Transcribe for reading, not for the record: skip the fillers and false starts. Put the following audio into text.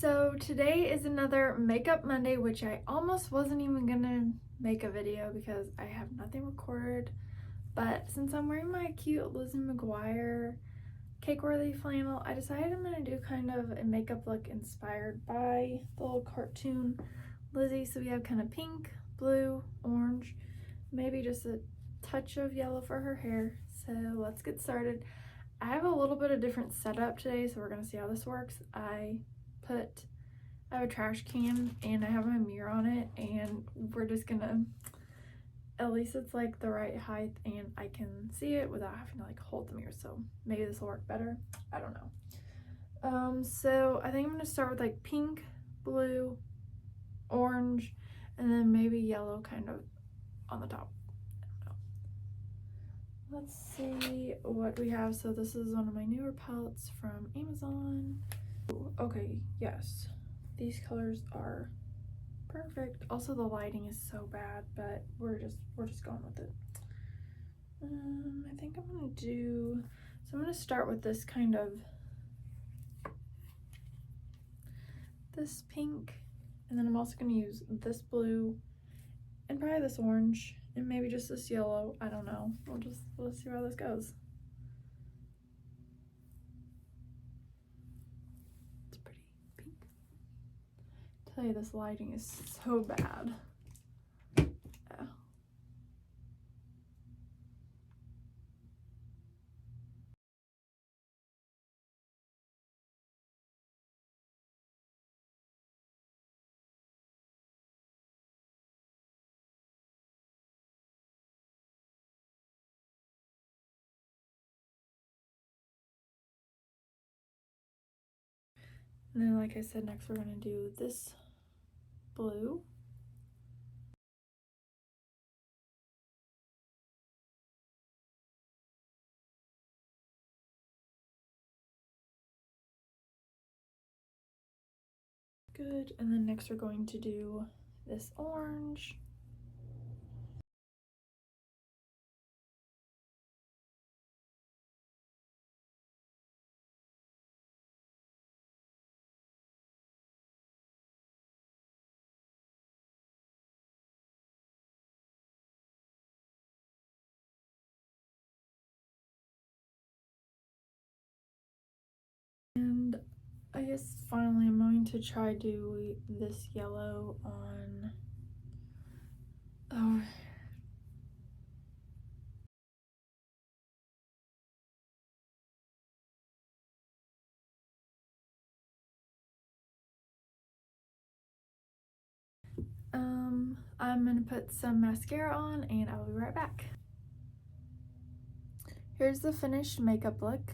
So today is another Makeup Monday, which I almost wasn't even gonna make a video because I have nothing recorded. But since I'm wearing my cute Lizzie McGuire cake-worthy flannel, I decided I'm gonna do kind of a makeup look inspired by the little cartoon Lizzie. So we have kind of pink, blue, orange, maybe just a touch of yellow for her hair. So let's get started. I have a little bit of different setup today, so we're gonna see how this works. I have a trash can and I have my mirror on it, and we're just gonna, at least it's like the right height and I can see it without having to like hold the mirror, so maybe this will work better. I don't know. So I think I'm gonna start with like pink, blue, orange, and then maybe yellow kind of on the top. Let's see what we have. So this is one of my newer palettes from Amazon. Okay, yes, these colors are perfect. Also the lighting is so bad, but we're just going with it. I think I'm gonna do, so I'm gonna start with this kind of, this pink, and then I'm also gonna use this blue and probably this orange and maybe just this yellow. I don't know, we'll see how this goes. It's pretty pink. I tell you, this lighting is so bad. Yeah. And then, like I said, next we're gonna do this blue. Good, and then next we're going to do this orange. And I guess finally I'm going to try do this yellow on, oh, I'm gonna put some mascara on and I'll be right back. Here's the finished makeup look.